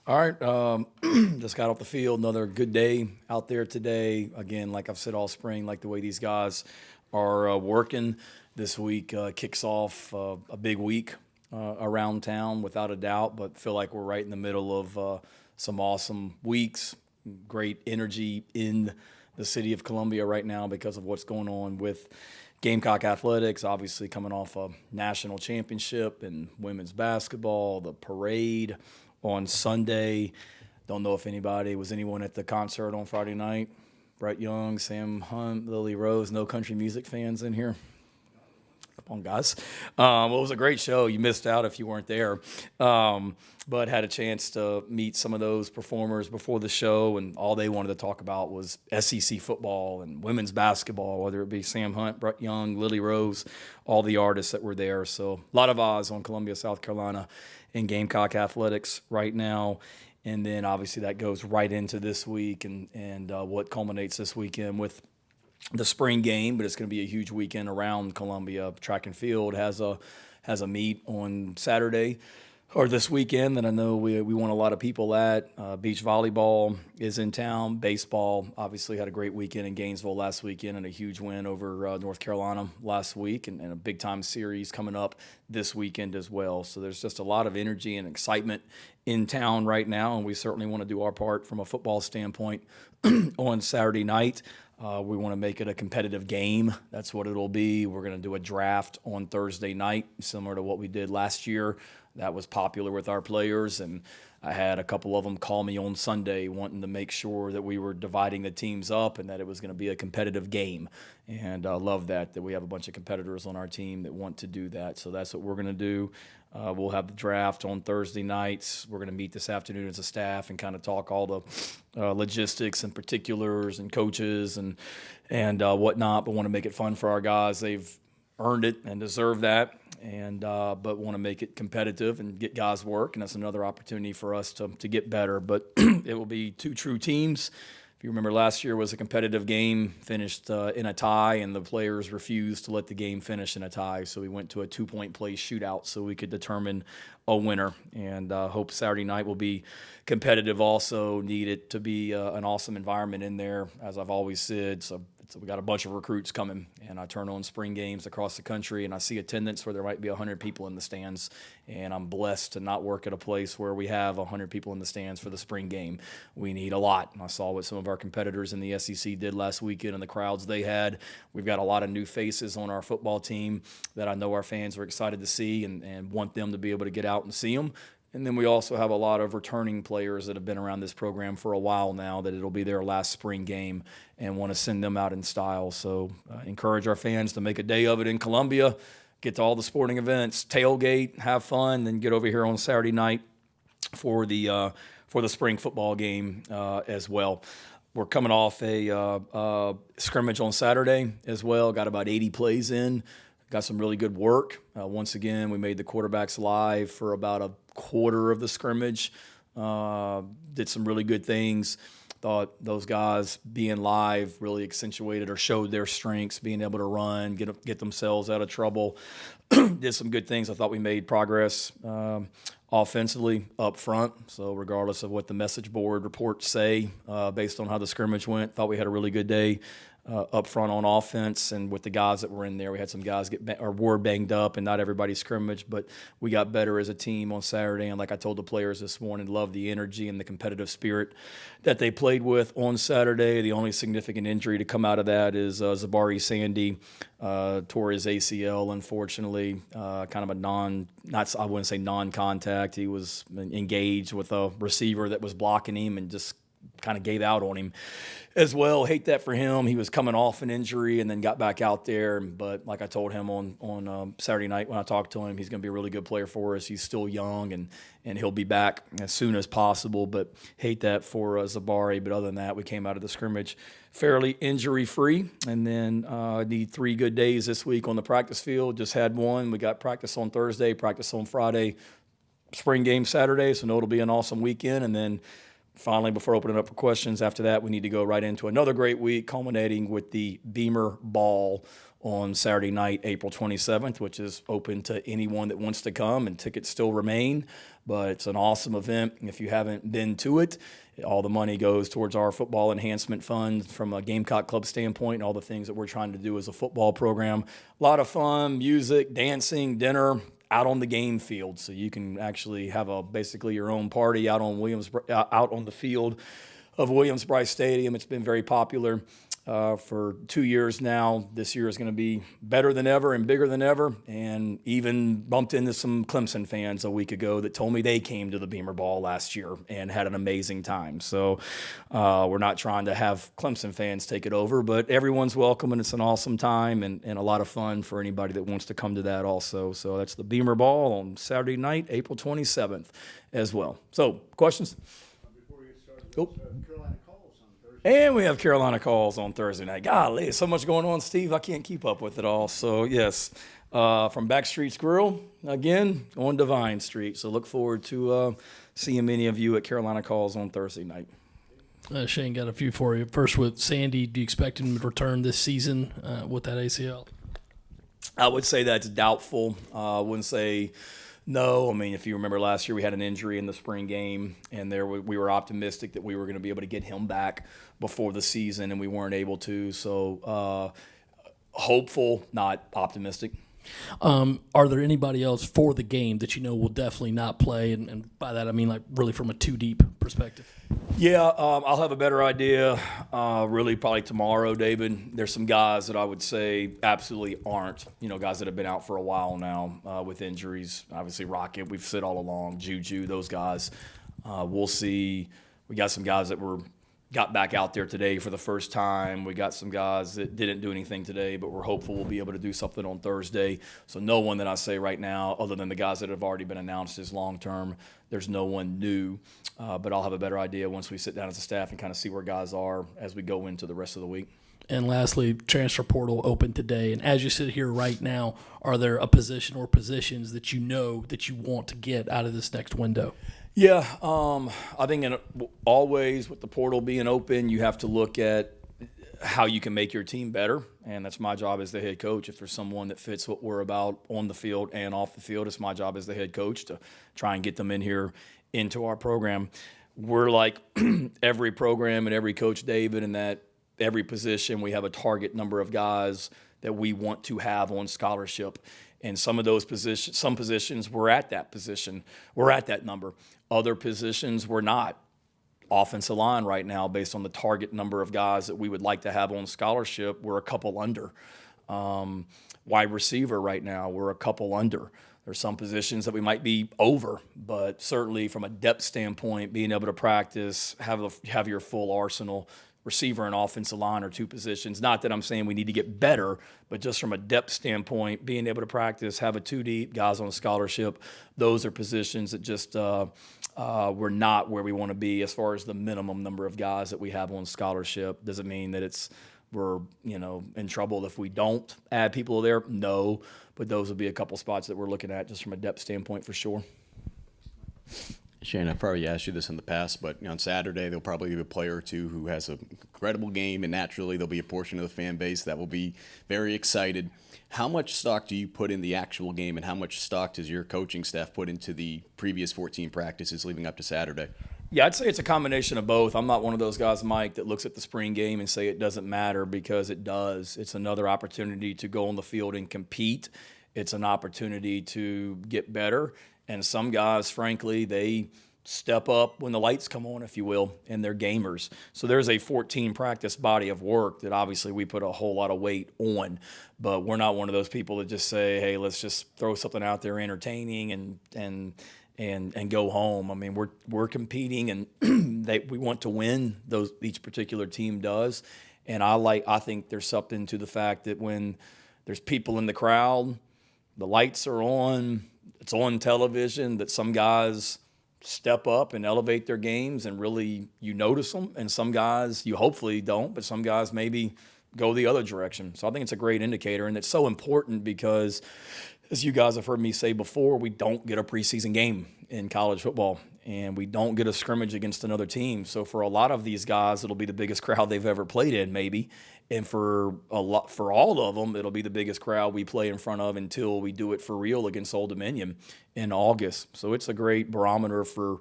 All right, just got off the field. Another good day out there today. Again, like I've said all spring, like the way these guys are working this week kicks off a big week around town, without a doubt. But feel like we're right in the middle of some awesome weeks. Great energy in the city of Columbia right now because of what's going on with Gamecock Athletics, obviously coming off a national championship in women's basketball, the parade on Sunday. Don't know if anyone at the concert on Friday night. Brett Young, Sam Hunt, Lily Rose, no country music fans in here. Come on, guys. Well, it was a great show. You missed out if you weren't there. But had a chance to meet some of those performers before the show, and all they wanted to talk about was SEC football and women's basketball, whether it be Sam Hunt, Brett Young, Lily Rose, all the artists that were there. So a lot of eyes on Columbia, South Carolina, and Gamecock Athletics right now. And then obviously that goes right into this week and what culminates this weekend with the spring game, but it's going to be a huge weekend around Columbia. Track and field has a meet on Saturday or this weekend that I know we want a lot of people at. Beach volleyball is in town. Baseball obviously had a great weekend in Gainesville last weekend and a huge win over North Carolina last week, and a big-time series coming up this weekend as well. So there's just a lot of energy and excitement in town right now, and we certainly want to do our part from a football standpoint on Saturday night. We want to make it a competitive game. That's what it'll be. We're going to do a draft on Thursday night, similar to what we did last year. That was popular with our players, and I had a couple of them call me on Sunday wanting to make sure that we were dividing the teams up and that it was going to be a competitive game. And I love that we have a bunch of competitors on our team that want to do that. So that's what we're going to do. We'll have the draft on Thursday nights. We're going to meet this afternoon as a staff and kind of talk all the logistics and particulars and coaches and whatnot, but want to make it fun for our guys. They've earned it and deserve that, and but want to make it competitive and get guys work, and that's another opportunity for us to get better. But it will be two true teams. If you remember, last year was a competitive game, finished in a tie, and the players refused to let the game finish in a tie. So we went to a 2-point play shootout so we could determine a winner. And hope Saturday night will be competitive also. Need it to be an awesome environment in there, as I've always said. So we got a bunch of recruits coming, and I turn on spring games across the country, and I see attendance where there might be 100 people in the stands, and I'm blessed to not work at a place where we have 100 people in the stands for the spring game. We need a lot. And I saw what some of our competitors in the SEC did last weekend and the crowds they had. We've got a lot of new faces on our football team that I know our fans are excited to see and want them to be able to get out and see them. And then we also have a lot of returning players that have been around this program for a while now that it'll be their last spring game and want to send them out in style. So encourage our fans to make a day of it in Columbia, get to all the sporting events, tailgate, have fun, then get over here on Saturday night for the spring football game as well. We're coming off a scrimmage on Saturday as well. Got about 80 plays in. Got some really good work. Once again, we made the quarterbacks live for about a quarter of the scrimmage. Did some really good things. Thought those guys being live really accentuated or showed their strengths, being able to run, get themselves out of trouble. Did some good things. I thought we made progress offensively up front. So regardless of what the message board reports say, based on how the scrimmage went, thought we had a really good day up front on offense, and with the guys that were in there. We had some guys were banged up, and not everybody scrimmaged, but we got better as a team on Saturday. And like I told the players this morning, love the energy and the competitive spirit that they played with on Saturday. The only significant injury to come out of that is Zabari Sandy tore his ACL, unfortunately. Kind of I wouldn't say non-contact. He was engaged with a receiver that was blocking him and just kind of gave out on him as well. Hate that for him. He was coming off an injury and then got back out there. But like I told him on Saturday night when I talked to him, he's going to be a really good player for us. He's still young, and he'll be back as soon as possible. But hate that for Zabari. But other than that, we came out of the scrimmage fairly injury-free. And then need 3 good days this week on the practice field. Just had one. We got practice on Thursday, practice on Friday, spring game Saturday. So it'll be an awesome weekend. And then finally, before opening up for questions, after that, we need to go right into another great week, culminating with the Beamer Ball on Saturday night, April 27th, which is open to anyone that wants to come, and tickets still remain. But it's an awesome event. If you haven't been to it, all the money goes towards our football enhancement fund from a Gamecock Club standpoint, and all the things that we're trying to do as a football program. A lot of fun, music, dancing, dinner, out on the game field. So you can actually have basically your own party out on the field of Williams-Brice Stadium. It's been very popular for 2 years now. This year is going to be better than ever and bigger than ever, and even bumped into some Clemson fans a week ago that told me they came to the Beamer Ball last year and had an amazing time. So we're not trying to have Clemson fans take it over, but everyone's welcome, and it's an awesome time and a lot of fun for anybody that wants to come to that also. So that's the Beamer Ball on Saturday night, April 27th as well. So questions? Before we get started, Oh. Carolina calls on Thursday. And we have Carolina calls on Thursday night. Golly, so much going on, Steve. I can't keep up with it all. So, yes, from Backstreet's Grill, again, on Divine Street. So look forward to seeing many of you at Carolina calls on Thursday night. Shane, got a few for you. First with Sandy, do you expect him to return this season with that ACL? I would say that's doubtful. I wouldn't say no. I mean, if you remember last year, we had an injury in the spring game, and we were optimistic that we were going to be able to get him back before the season, and we weren't able to. So hopeful, not optimistic. Are there anybody else for the game that you know will definitely not play? And by that, I mean like really from a two-deep perspective. Yeah, I'll have a better idea really probably tomorrow, David. There's some guys that I would say absolutely aren't, guys that have been out for a while now with injuries. Obviously, Rocket, we've said all along, Juju, those guys. We'll see. We got some guys that got back out there today for the first time. We got some guys that didn't do anything today, but we're hopeful we'll be able to do something on Thursday. So no one that I say right now, other than the guys that have already been announced as long-term, there's no one new. But I'll have a better idea once we sit down as a staff and kind of see where guys are as we go into the rest of the week. And lastly, transfer portal open today. And as you sit here right now, are there a position or positions that you know that you want to get out of this next window? Yeah, I think always with the portal being open, you have to look at how you can make your team better, and that's my job as the head coach. If there's someone that fits what we're about on the field and off the field, it's my job as the head coach to try and get them in here into our program. We're like every program and every coach, David, in that every position we have a target number of guys that we want to have on scholarship. And some of those positions, some positions we're at that position, we're at that number. Other positions we're not. Offensive line right now, based on the target number of guys that we would like to have on scholarship, we're a couple under. Wide receiver right now, we're a couple under. There's some positions that we might be over, but certainly from a depth standpoint, being able to practice, have your full arsenal. Receiver and offensive line are two positions. Not that I'm saying we need to get better, but just from a depth standpoint, being able to practice, have a two deep, guys on scholarship, those are positions that just we're not where we want to be as far as the minimum number of guys that we have on scholarship. Doesn't mean that we're in trouble if we don't add people there. No, but those would be a couple spots that we're looking at just from a depth standpoint for sure. Shane, I've probably asked you this in the past, but on Saturday there'll probably be a player or two who has an incredible game, and naturally there'll be a portion of the fan base that will be very excited. How much stock do you put in the actual game, and how much stock does your coaching staff put into the previous 14 practices leading up to Saturday? Yeah, I'd say it's a combination of both. I'm not one of those guys, Mike, that looks at the spring game and say it doesn't matter, because it does. It's another opportunity to go on the field and compete. It's an opportunity to get better. And some guys, frankly, they step up when the lights come on, if you will, and they're gamers. So there's a 14 practice body of work that obviously we put a whole lot of weight on. But we're not one of those people that just say, hey, let's just throw something out there entertaining and go home. I mean, we're competing, and we want to win. Each particular team does. And I think there's something to the fact that when there's people in the crowd, the lights are on, it's on television, that some guys step up and elevate their games, and really you notice them, and some guys you hopefully don't, but some guys maybe go the other direction. So I think it's a great indicator, and it's so important because, as you guys have heard me say before, we don't get a preseason game in college football, and we don't get a scrimmage against another team. So for a lot of these guys, it'll be the biggest crowd they've ever played in maybe, And for all of them, it'll be the biggest crowd we play in front of until we do it for real against Old Dominion in August. So it's a great barometer for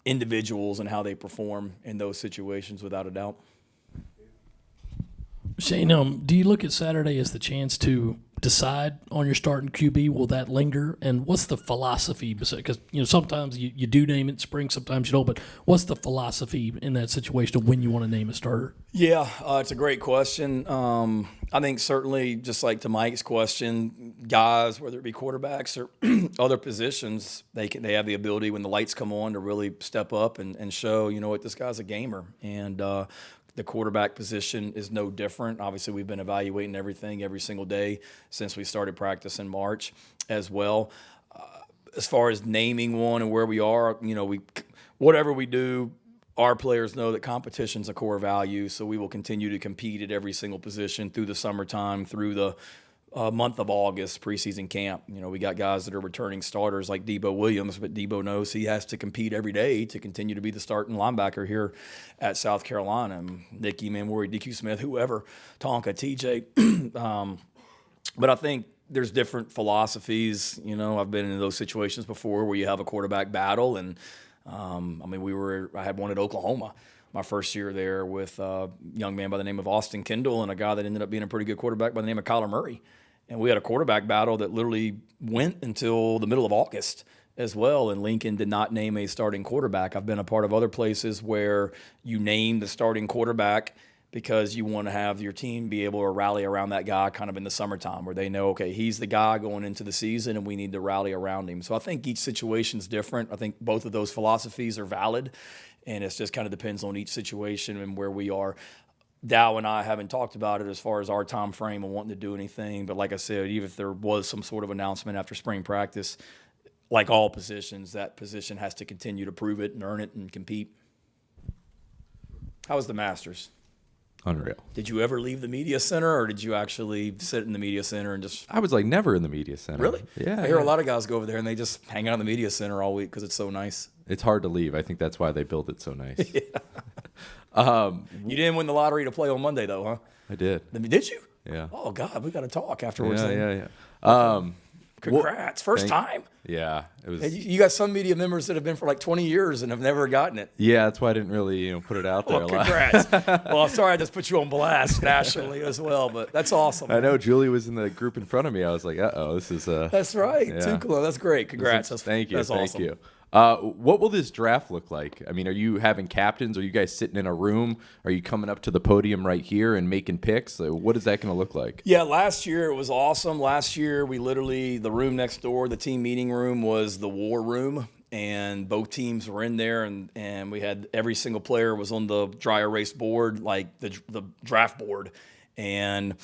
individuals and how they perform in those situations, without a doubt. Shane, do you look at Saturday as the chance to decide on your starting QB? Will that linger? And what's the philosophy? Because sometimes you do name it in spring, sometimes you don't. But what's the philosophy in that situation of when you want to name a starter? Yeah, it's a great question. I think certainly, just like to Mike's question, guys, whether it be quarterbacks or other positions, they have the ability when the lights come on to really step up and show, what, this guy's a gamer. And the quarterback position is no different. Obviously, we've been evaluating everything every single day since we started practice in March as well. As far as naming one and where we are, whatever we do, our players know that competition's a core value, so we will continue to compete at every single position through the summertime, through the month of August, preseason camp. We got guys that are returning starters like Debo Williams, but Debo knows he has to compete every day to continue to be the starting linebacker here at South Carolina. And Nicky Manwari, DQ Smith, whoever, Tonka, TJ. But I think there's different philosophies. I've been in those situations before where you have a quarterback battle, and I had one at Oklahoma my first year there with a young man by the name of Austin Kendall and a guy that ended up being a pretty good quarterback by the name of Kyler Murray. And we had a quarterback battle that literally went until the middle of August as well, and Lincoln did not name a starting quarterback. I've been a part of other places where you name the starting quarterback because you want to have your team be able to rally around that guy kind of in the summertime where they know, okay, he's the guy going into the season and we need to rally around him. So I think each situation is different. I think both of those philosophies are valid, and it just kind of depends on each situation and where we are. Dow and I haven't talked about it as far as our time frame and wanting to do anything. But like I said, even if there was some sort of announcement after spring practice, like all positions, that position has to continue to prove it and earn it and compete. How was the Masters? Unreal. Did you ever leave the media center, or did you actually sit in the media center and just... I was like never in the media center. Really? Yeah. I hear a lot of guys go over there and they just hang out in the media center all week because it's so nice. It's hard to leave. I think that's why they built it so nice. You didn't win the lottery to play on Monday, though, huh? I did. Did you? Yeah. Oh, God, we got to talk afterwards. Yeah. Congrats. First time. Yeah. It was. You got some media members that have been for like 20 years and have never gotten it. Yeah, that's why I didn't really put it out there Well, a lot. congrats. Well, I'm sorry I just put you on blast nationally as well, but that's awesome. I know Julie was in the group in front of me. I was like, this is That's right. Yeah. Too cool. That's great. Congrats. Thank you. That's Thank awesome. you. What will this draft look like? I mean, are you having captains? Are you guys sitting in a room? Are you coming up to the podium right here and making picks? What is that going to look like? Yeah, last year it was awesome. Last year we literally, the room next door, the team meeting room was the war room, and both teams were in there, and we had every single player was on the dry erase board, like the draft board. And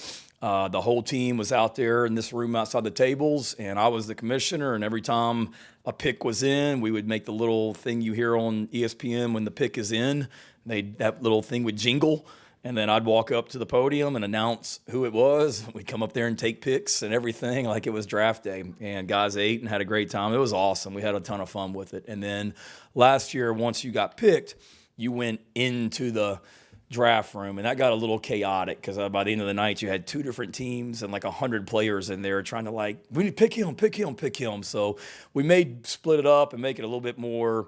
the whole team was out there in this room outside the tables, and I was the commissioner, and every time a pick was in, we would make the little thing you hear on ESPN when the pick is in. That little thing would jingle, and then I'd walk up to the podium and announce who it was. We'd come up there and take picks and everything like it was draft day, and guys ate and had a great time. It was awesome. We had a ton of fun with it. And then last year, once you got picked, you went into the draft room, and that got a little chaotic because by the end of the night you had two different teams and like 100 players in there trying to we need to pick him. So we split it up and make it a little bit more,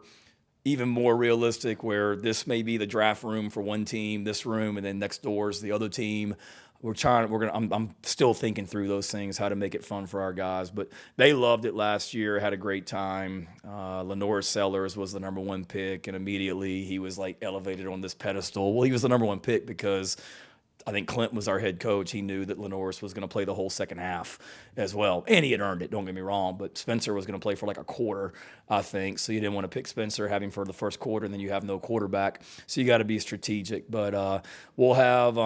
even more realistic, where this may be the draft room for one team, this room, and then next door is the other team. I'm still thinking through those things, how to make it fun for our guys. But they loved it last year, had a great time. Lenore Sellers was the number one pick, and immediately he was like elevated on this pedestal. Well, he was the number one pick because I think Clint was our head coach. He knew that Lenore was going to play the whole second half as well. And he had earned it, don't get me wrong. But Spencer was going to play for like a quarter, I think. So you didn't want to pick Spencer, have him for the first quarter, and then you have no quarterback. So you got to be strategic. But we'll have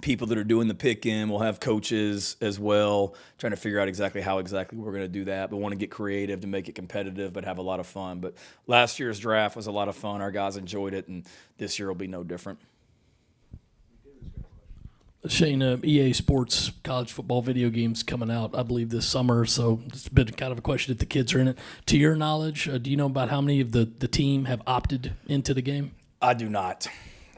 people that are doing the pick-in. We'll have coaches as well, trying to figure out exactly how we're going to do that. But want to get creative to make it competitive, but have a lot of fun. But last year's draft was a lot of fun. Our guys enjoyed it, and this year will be no different. Shane, EA Sports college football video games coming out, I believe, this summer. So it's been kind of a question if the kids are in it. To your knowledge, do you know about how many of the team have opted into the game? I do not.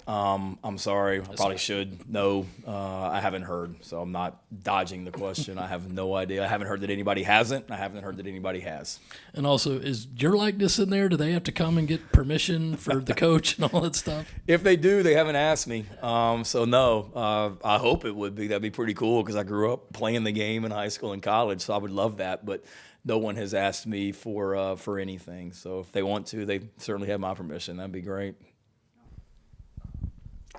I'm sorry. I probably should know. I haven't heard, so I'm not dodging the question. I have no idea. I haven't heard that anybody hasn't. I haven't heard that anybody has. And also, is your likeness in there? Do they have to come and get permission for the coach and all that stuff? If they do, they haven't asked me. So no. I hope it would be. That'd be pretty cool because I grew up playing the game in high school and college, so I would love that. But no one has asked me for anything. So if they want to, they certainly have my permission. That'd be great.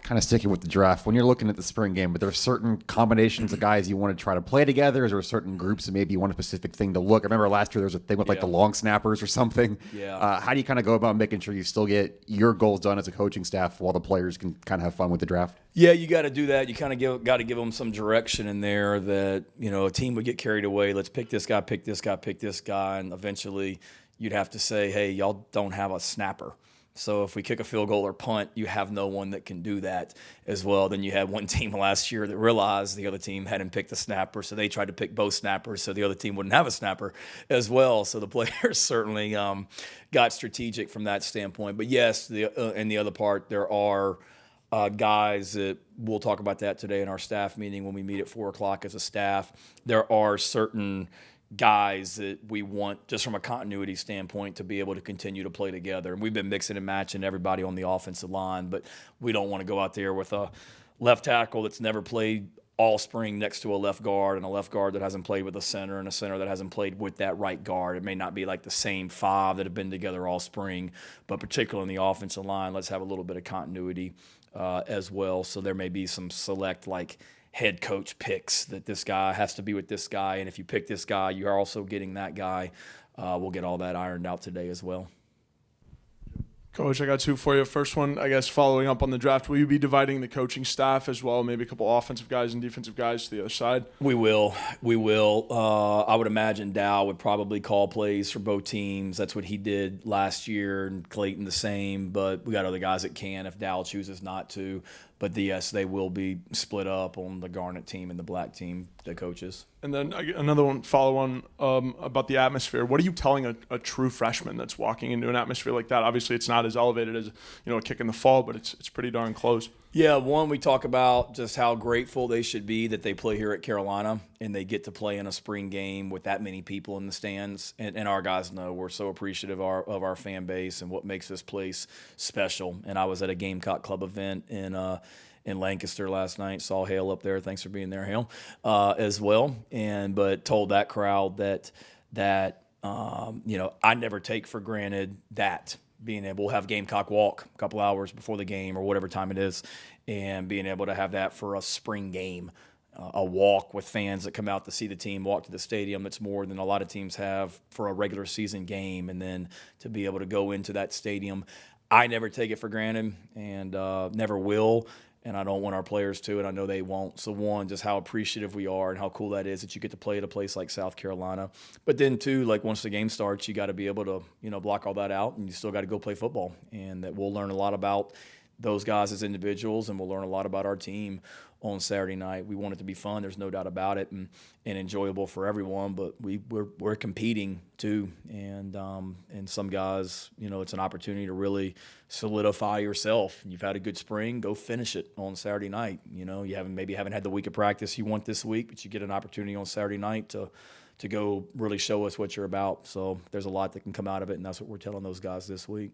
Kind of sticking with the draft, when you're looking at the spring game, but there are certain combinations of guys you want to try to play together? Is there certain groups that maybe you want a specific thing to look? I remember last year there was a thing with like the long snappers or something. Yeah. How do you kind of go about making sure you still get your goals done as a coaching staff while the players can kind of have fun with the draft? Yeah, you got to do that. You kind of got to give them some direction in there that, a team would get carried away. Let's pick this guy, pick this guy, pick this guy. And eventually you'd have to say, hey, y'all don't have a snapper. So if we kick a field goal or punt, you have no one that can do that as well. Then you had one team last year that realized the other team hadn't picked a snapper, so they tried to pick both snappers so the other team wouldn't have a snapper as well. So the players certainly got strategic from that standpoint. But yes, and the other part, there are guys that we'll talk about that today in our staff meeting when we meet at 4 o'clock as a staff. There are certain guys that we want, just from a continuity standpoint, to be able to continue to play together. And we've been mixing and matching everybody on the offensive line, but we don't want to go out there with a left tackle that's never played all spring next to a left guard and a left guard that hasn't played with a center and a center that hasn't played with that right guard. It may not be like the same five that have been together all spring, but particularly in the offensive line, let's have a little bit of continuity as well. So there may be some select head coach picks that this guy has to be with this guy, and if you pick this guy, you are also getting that guy. We'll get all that ironed out today as well. Coach, I got two for you. First one, I guess, following up on the draft, will you be dividing the coaching staff as well, maybe a couple offensive guys and defensive guys to the other side? We will. I would imagine Dow would probably call plays for both teams. That's what he did last year, and Clayton the same, but we got other guys that can if Dow chooses not to. But yes, they will be split up on the Garnet team and the black team, the coaches. And then another one, follow on about the atmosphere. What are you telling a true freshman that's walking into an atmosphere like that? Obviously, it's not as elevated as a kick in the fall, but it's pretty darn close. Yeah, one, we talk about just how grateful they should be that they play here at Carolina and they get to play in a spring game with that many people in the stands. And our guys know we're so appreciative of our fan base and what makes this place special. And I was at a Gamecock Club event in Lancaster last night. Saw Hale up there. Thanks for being there, Hale, as well. But told that crowd that I never take for granted that being able to have Gamecock walk a couple hours before the game or whatever time it is, and being able to have that for a spring game, a walk with fans that come out to see the team walk to the stadium. It's more than a lot of teams have for a regular season game, and then to be able to go into that stadium. I never take it for granted and never will. And I don't want our players to, and I know they won't. So one, just how appreciative we are and how cool that is that you get to play at a place like South Carolina. But then two, once the game starts, you got to be able to, block all that out, and you still got to go play football. And that we'll learn a lot about those guys as individuals, and we'll learn a lot about our team on Saturday night. We want it to be fun. There's no doubt about it, and enjoyable for everyone. But we're competing too, and some guys, it's an opportunity to really solidify yourself. You've had a good spring, go finish it on Saturday night. You haven't had the week of practice you want this week, but you get an opportunity on Saturday night to go really show us what you're about. So there's a lot that can come out of it, and that's what we're telling those guys this week.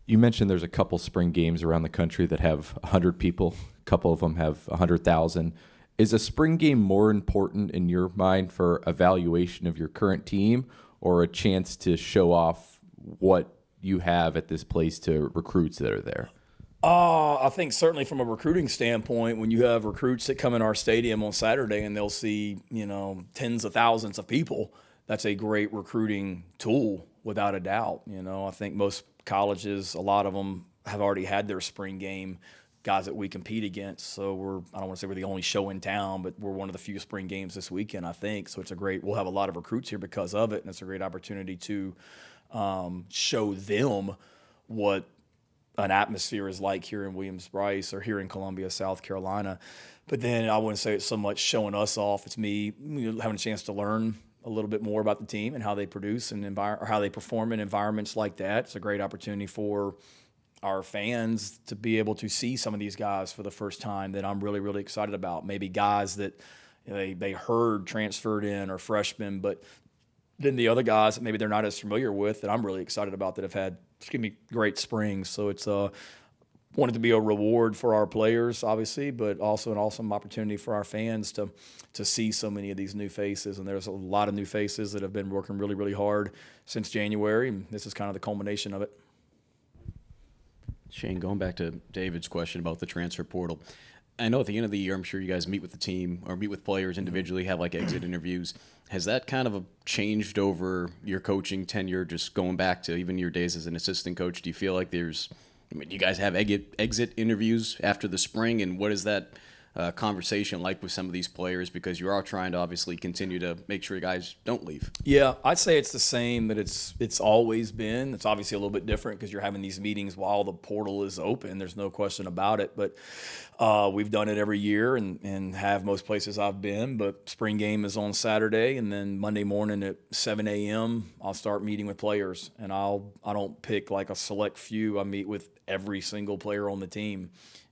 You mentioned there's a couple spring games around the country that have 100 people. A couple of them have 100,000. Is a spring game more important in your mind for evaluation of your current team, or a chance to show off what you have at this place to recruits that are there? I think certainly from a recruiting standpoint, when you have recruits that come in our stadium on Saturday and they'll see, tens of thousands of people, that's a great recruiting tool without a doubt. I think most colleges, a lot of them have already had their spring game, guys that we compete against. So I don't want to say we're the only show in town, but we're one of the few spring games this weekend, I think. So we'll have a lot of recruits here because of it, and it's a great opportunity to show them what an atmosphere is like here in Williams-Brice or here in Columbia, South Carolina. But then I wouldn't say it's so much showing us off. It's me having a chance to learn a little bit more about the team and how they produce and or how they perform in environments like that. It's a great opportunity for our fans to be able to see some of these guys for the first time that I'm really, really excited about. Maybe guys that they heard transferred in or freshmen, but then the other guys that maybe they're not as familiar with that I'm really excited about that have had great springs. So it's wanted to be a reward for our players, obviously, but also an awesome opportunity for our fans to see so many of these new faces. And there's a lot of new faces that have been working really, really hard since January, and this is kind of the culmination of it. Shane, going back to David's question about the transfer portal, I know at the end of the year, I'm sure you guys meet with the team or meet with players individually, have like exit interviews. Has that kind of changed over your coaching tenure, just going back to even your days as an assistant coach? Do you feel like do you guys have exit interviews after the spring, and what is that conversation like with some of these players? Because you are trying to obviously continue to make sure you guys don't leave. Yeah, I'd say it's the same that it's always been. It's obviously a little bit different because you're having these meetings while the portal is open. There's no question about it. But we've done it every year and have most places I've been. But spring game is on Saturday, and then Monday morning at 7 a.m. I'll start meeting with players. And I don't pick like a select few. I meet with every single player on the team,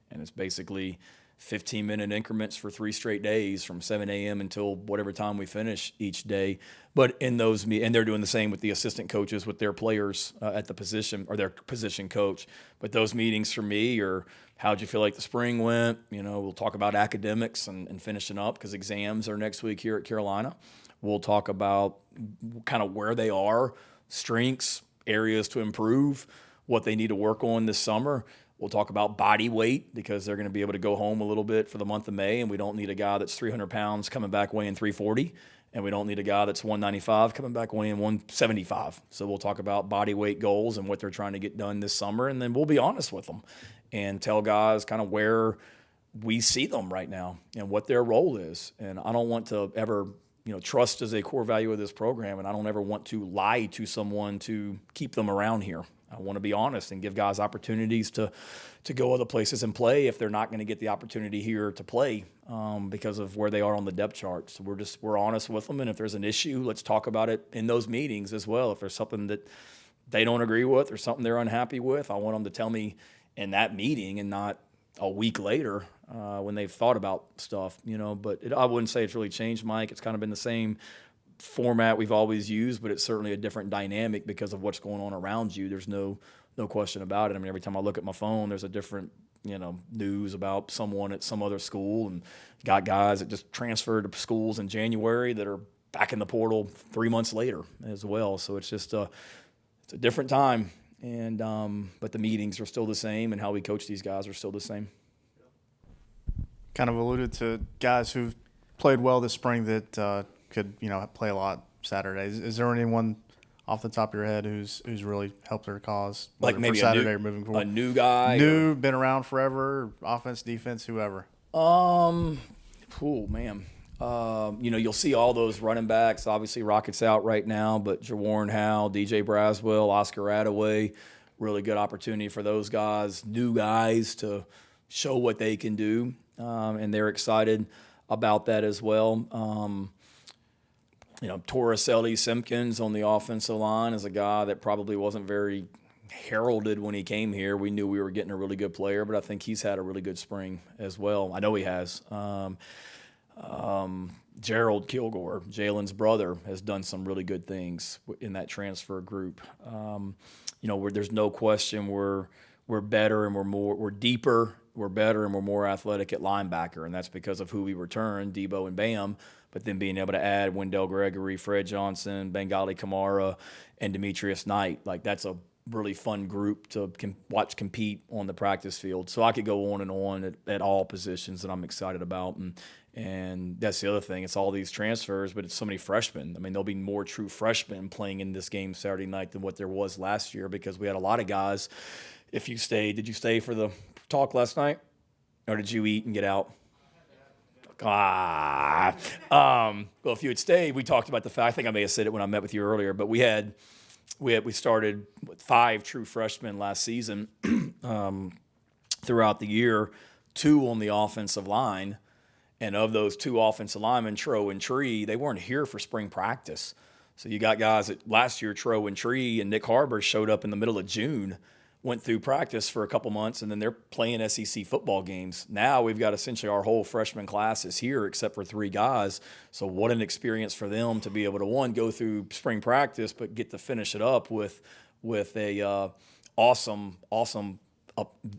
and it's basically 15-minute increments for 3 straight days from 7 a.m. until whatever time we finish each day. But in those and they're doing the same with the assistant coaches with their players at the position or their position coach. But those meetings for me are how'd you feel like the spring went? We'll talk about academics and finishing up because exams are next week here at Carolina. We'll talk about kind of where they are, strengths, areas to improve, what they need to work on this summer. We'll talk about body weight because they're going to be able to go home a little bit for the month of May, and we don't need a guy that's 300 pounds coming back weighing 340, and we don't need a guy that's 195 coming back weighing 175. So we'll talk about body weight goals and what they're trying to get done this summer, and then we'll be honest with them and tell guys kind of where we see them right now and what their role is. And I don't want to ever trust is a core value of this program, and I don't ever want to lie to someone to keep them around here. I want to be honest and give guys opportunities to go other places and play if they're not going to get the opportunity here to play because of where they are on the depth chart. So we're honest with them, and if there's an issue, let's talk about it in those meetings as well. If there's something that they don't agree with or something they're unhappy with, I want them to tell me in that meeting and not a week later when they've thought about stuff. But I wouldn't say it's really changed, Mike. It's kind of been the same format we've always used, but it's certainly a different dynamic because of what's going on around you. There's no question about it. I mean, every time I look at my phone, there's a different, news about someone at some other school, and got guys that just transferred to schools in January that are back in the portal 3 months later as well. So it's just it's a different time, and but the meetings are still the same, and how we coach these guys are still the same. Kind of alluded to guys who've played well this spring that could play a lot Saturdays. Is there anyone off the top of your head who's really helped their cause, like maybe for Saturday or moving forward? A new guy, been around forever, offense, defense, whoever. Cool, man. You'll see all those running backs. Obviously, Rockets out right now, but Jawarn Howe, DJ Braswell, Oscar Attaway, really good opportunity for those guys, new guys, to show what they can do, and they're excited about that as well. Torricelli Simpkins on the offensive line is a guy that probably wasn't very heralded when he came here. We knew we were getting a really good player, but I think he's had a really good spring as well. I know he has. Gerald Kilgore, Jalen's brother, has done some really good things in that transfer group. Where there's no question we're better and we're deeper, we're better, and we're more athletic at linebacker, and that's because of who we returned, Debo and Bam. But then being able to add Wendell Gregory, Fred Johnson, Bengali Kamara, and Demetrius Knight, like that's a really fun group to watch compete on the practice field. So I could go on and on at all positions that I'm excited about. And that's the other thing. It's all these transfers, but it's so many freshmen. I mean, there'll be more true freshmen playing in this game Saturday night than what there was last year because we had a lot of guys. If you stayed, did you stay for the talk last night? Or did you eat and get out? Well, if you had stayed, we talked about the fact, I think I may have said it when I met with you earlier, but we started with 5 true freshmen last season throughout the year, 2 on the offensive line. And of those 2 offensive linemen, Tro and Tree, they weren't here for spring practice. So you got guys that last year, Tro and Tree and Nick Harbor showed up in the middle of June went through practice for a couple months, and then they're playing SEC football games. Now we've got essentially our whole freshman class is here except for 3 guys. So what an experience for them to be able to, one, go through spring practice, but get to finish it up with a awesome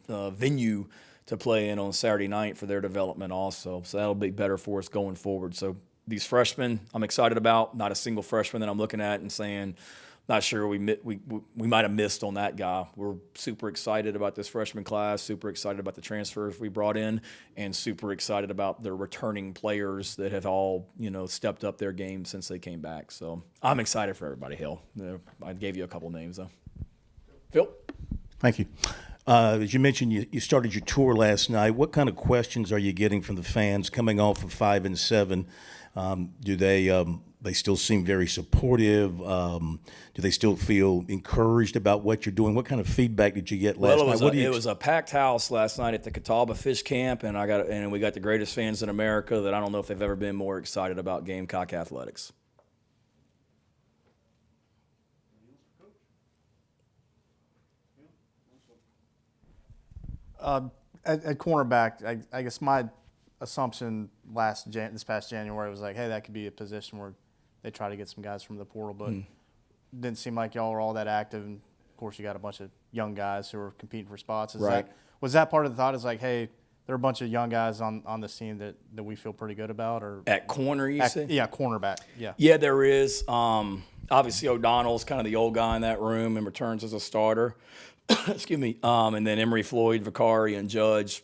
venue to play in on Saturday night for their development also. So that'll be better for us going forward. So these freshmen I'm excited about. Not a single freshman that I'm looking at and saying, not sure we might have missed on that guy. We're super excited about this freshman class, super excited about the transfers we brought in, and super excited about the returning players that have all, stepped up their game since they came back. So I'm excited for everybody, Hill. I gave you a couple names, though. Phil? Thank you. As you mentioned, you started your tour last night. What kind of questions are you getting from the fans coming off of 5 and 7? Do they still seem very supportive? Do they still feel encouraged about what you're doing? What kind of feedback did you get last night? It was a packed house last night at the Catawba Fish Camp, and we got the greatest fans in America that I don't know if they've ever been more excited about Gamecock Athletics. At cornerback, I guess my assumption this past January was like, hey, that could be a position where they try to get some guys from the portal, but didn't seem like y'all were all that active. And of course, you got a bunch of young guys who are competing for spots. Was that part of the thought? Is like, hey, there are a bunch of young guys on this team that we feel pretty good about, or at corner, you say? Yeah, cornerback. Yeah. Yeah, there is. Obviously, O'Donnell's kind of the old guy in that room and returns as a starter. Excuse me. And then Emery Floyd, Vicari, and Judge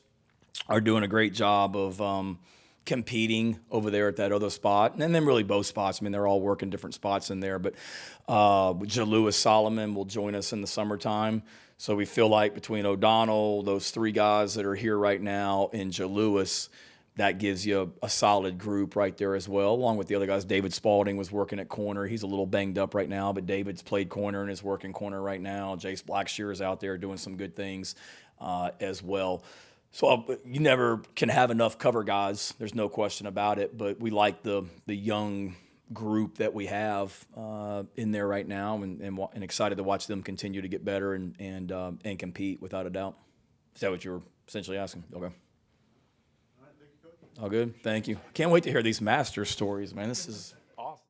are doing a great job of competing over there at that other spot. And then really both spots. I mean, they're all working different spots in there. But Jalewis Solomon will join us in the summertime. So we feel like between O'Donnell, those 3 guys that are here right now, and Jalewis, that gives you a solid group right there as well, along with the other guys. David Spalding was working at corner. He's a little banged up right now, but David's played corner and is working corner right now. Jace Blackshear is out there doing some good things as well. So you never can have enough cover guys. There's no question about it, but we like the young group that we have in there right now, and excited to watch them continue to get better and compete without a doubt. Is that what you were essentially asking? Okay. All good. Thank you. Can't wait to hear these master stories, man. This is